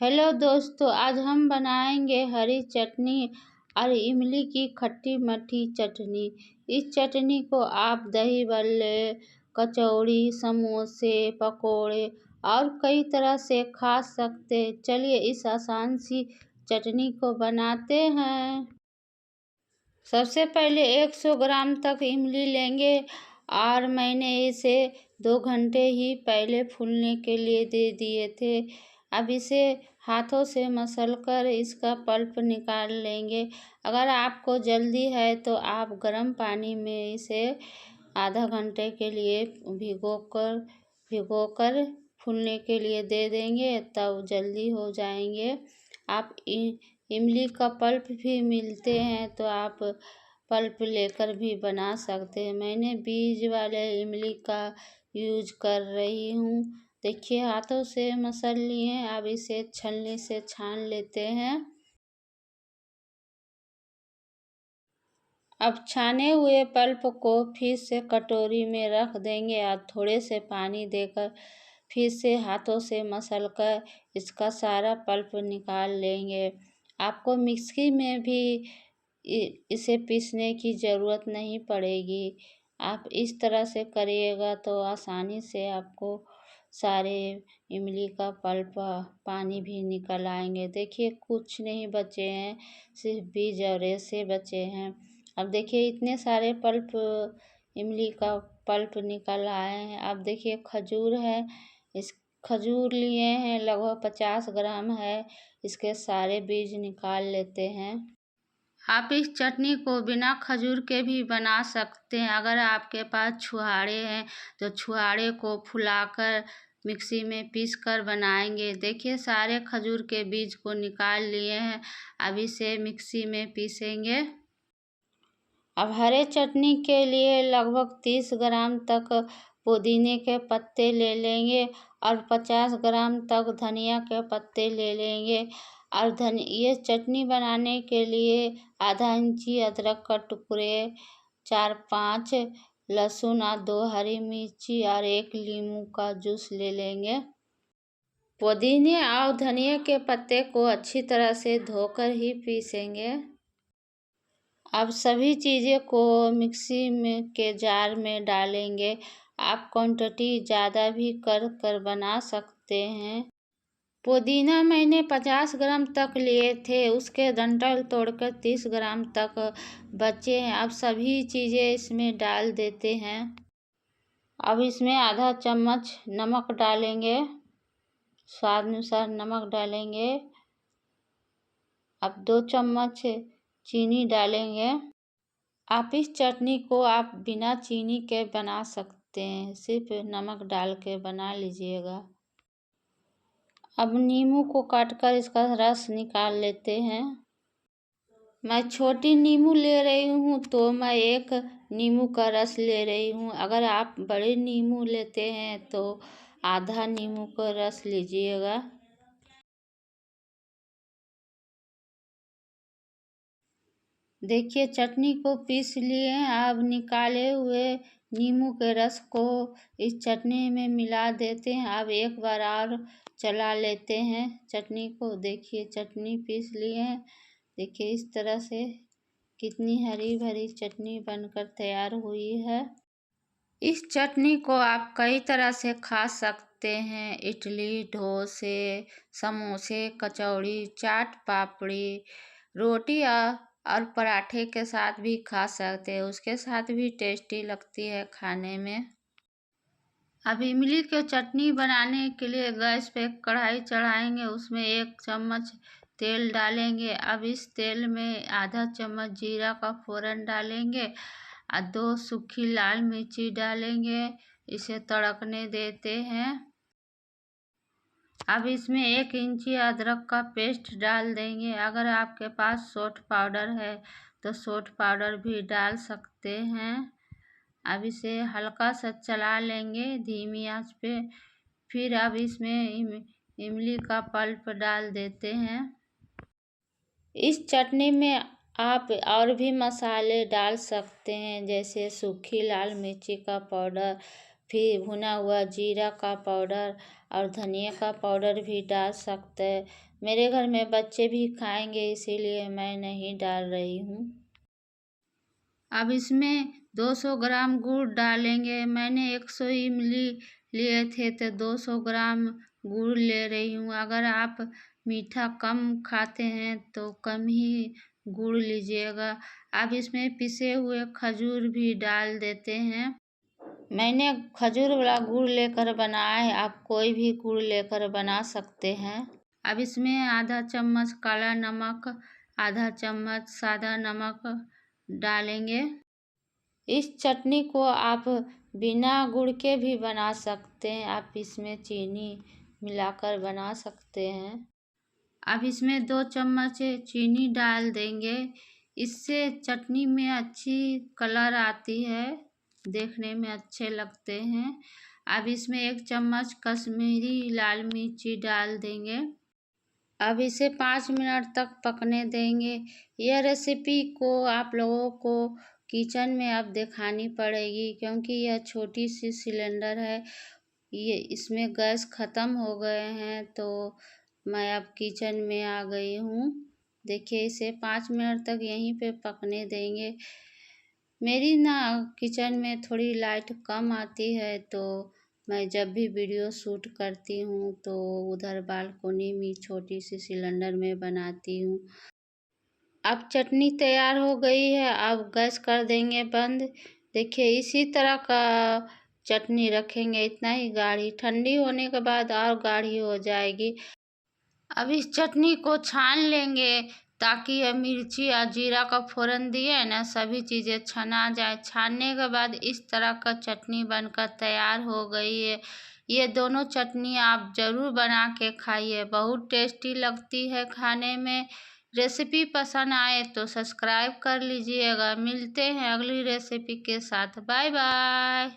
Hello दोस्तों, आज हम बनाएंगे हरी चटनी और इमली की खट्टी मीठी चटनी। इस चटनी को आप दही बल्ले, कचौड़ी, समोसे, पकोड़े और कई तरह से खा सकते। चलिए इस आसान सी चटनी को बनाते हैं। सबसे पहले 100 ग्राम तक इमली लेंगे और मैंने इसे 2 घंटे ही पहले फूलने के लिए दे दिए थे। अब इसे हाथों से मसलकर इसका पल्प निकाल लेंगे। अगर आपको जल्दी है तो आप गर्म पानी में इसे आधा घंटे के लिए भिगोकर फूलने के लिए दे देंगे, तब जल्दी हो जाएंगे। आप इमली का पल्प भी मिलते हैं तो आप पल्प लेकर भी बना सकते हैं। मैंने बीज वाले इमली का यूज कर रही हूँ। देखिए हाथों से मसल लिए। अब इसे छलनी से छान लेते हैं। अब छाने हुए पल्प को फिर से कटोरी में रख देंगे और थोड़े से पानी देकर फिर से हाथों से मसलकर इसका सारा पल्प निकाल लेंगे। आपको मिक्सी में भी इसे पीसने की ज़रूरत नहीं पड़ेगी। आप इस तरह से करिएगा तो आसानी से आपको सारे इमली का पल्प पानी भी निकल आएंगे। देखिए कुछ नहीं बचे हैं, सिर्फ बीज और रेशे बचे हैं। अब देखिए इतने सारे पल्प इमली का पल्प निकल आए हैं। अब देखिए खजूर है, इस खजूर लिए हैं लगभग 50 ग्राम है। इसके सारे बीज निकाल लेते हैं। आप इस चटनी को बिना खजूर के भी बना सकते हैं। अगर आपके पास छुहारे हैं तो छुहारे को फुलाकर मिक्सी में पीसकर बनाएंगे। देखिए सारे खजूर के बीज को निकाल लिए हैं। अब इसे मिक्सी में पीसेंगे। अब हरे चटनी के लिए लगभग 30 ग्राम तक पुदीने के पत्ते ले लेंगे और 50 ग्राम तक धनिया के पत्ते ले लेंगे। और ये चटनी बनाने के लिए आधा इंची अदरक का टुकड़े, 4-5 लहसुन और 2 हरी मिर्ची और 1 नींबू का जूस ले लेंगे। पुदीने और धनिया के पत्ते को अच्छी तरह से धोकर ही पीसेंगे। अब सभी चीज़ें को मिक्सी में के जार में डालेंगे। आप क्वांटिटी ज़्यादा भी कर बना सकते हैं। पुदीना मैंने 50 ग्राम तक लिए थे, उसके डंठल तोड़कर 30 ग्राम तक बचे हैं। अब सभी चीज़ें इसमें डाल देते हैं। अब इसमें आधा चम्मच नमक डालेंगे, स्वाद अनुसार नमक डालेंगे। अब 2 चम्मच चीनी डालेंगे। आप इस चटनी को आप बिना चीनी के बना सकते हैं, सिर्फ नमक डाल के बना लीजिएगा। अब नींबू को काटकर इसका रस निकाल लेते हैं। मैं छोटी नींबू ले रही हूँ तो मैं 1 नींबू का रस ले रही हूँ। अगर आप बड़े नींबू लेते हैं तो आधा नींबू का रस लीजिएगा। देखिए चटनी को पीस लिए हैं। अब निकाले हुए नींबू के रस को इस चटनी में मिला देते हैं। अब एक बार और चला लेते हैं चटनी को। देखिए चटनी पीस लिए हैं। देखिए इस तरह से कितनी हरी भरी चटनी बनकर तैयार हुई है। इस चटनी को आप कई तरह से खा सकते हैं। इडली, डोसे, समोसे, कचौड़ी, चाट पापड़ी, रोटी और पराठे के साथ भी खा सकते हैं। उसके साथ भी टेस्टी लगती है खाने में। अब इमली के चटनी बनाने के लिए गैस पे कढ़ाई चढ़ाएंगे, उसमें 1 चम्मच तेल डालेंगे। अब इस तेल में आधा चम्मच जीरा का फोड़न डालेंगे और 2 सूखी लाल मिर्ची डालेंगे। इसे तड़कने देते हैं। अब इसमें 1 इंची अदरक का पेस्ट डाल देंगे। अगर आपके पास सौंठ पाउडर है तो सौंठ पाउडर भी डाल सकते हैं। अब इसे हल्का सा चला लेंगे धीमी आंच पे। फिर अब इसमें इमली का पल्प डाल देते हैं। इस चटनी में आप और भी मसाले डाल सकते हैं, जैसे सूखी लाल मिर्ची का पाउडर, फिर भुना हुआ जीरा का पाउडर और धनिया का पाउडर भी डाल सकते हैं। मेरे घर में बच्चे भी खाएंगे, इसीलिए मैं नहीं डाल रही हूँ। अब इसमें 200 ग्राम गुड़ डालेंगे। मैंने 100 इमली लिए थे तो 200 ग्राम गुड़ ले रही हूँ। अगर आप मीठा कम खाते हैं तो कम ही गुड़ लीजिएगा। अब इसमें पिसे हुए खजूर भी डाल देते हैं। मैंने खजूर वाला गुड़ लेकर बनाया है, आप कोई भी गुड़ लेकर बना सकते हैं। अब इसमें आधा चम्मच काला नमक, आधा चम्मच सादा नमक डालेंगे। इस चटनी को आप बिना गुड़ के भी बना सकते हैं, आप इसमें चीनी मिलाकर बना सकते हैं। अब इसमें 2 चम्मच चीनी डाल देंगे, इससे चटनी में अच्छी कलर आती है, देखने में अच्छे लगते हैं। अब इसमें 1 चम्मच कश्मीरी लाल मिर्ची डाल देंगे। अब इसे 5 मिनट तक पकने देंगे। यह रेसिपी को आप लोगों को किचन में अब दिखानी पड़ेगी, क्योंकि यह छोटी सी सिलेंडर है, ये इसमें गैस ख़त्म हो गए हैं, तो मैं अब किचन में आ गई हूँ। देखिए, इसे 5 मिनट तक यहीं पे पकने देंगे। मेरी ना किचन में थोड़ी लाइट कम आती है, तो मैं जब भी वीडियो शूट करती हूँ तो उधर बालकोनी में छोटी सी सिलेंडर में बनाती हूँ। अब चटनी तैयार हो गई है, अब गैस कर देंगे बंद। देखिए, इसी तरह का चटनी रखेंगे, इतना ही गाढ़ी, ठंडी होने के बाद और गाढ़ी हो जाएगी। अब इस चटनी को छान लेंगे, ताकि यह मिर्ची और जीरा का फोड़न दिए ना, सभी चीज़ें छना जाए। छानने के बाद इस तरह का चटनी बनकर तैयार हो गई है। ये दोनों चटनी आप ज़रूर बना के खाइए, बहुत टेस्टी लगती है खाने में। रेसिपी पसंद आए तो सब्सक्राइब कर लीजिएगा। मिलते हैं अगली रेसिपी के साथ। Bye bye.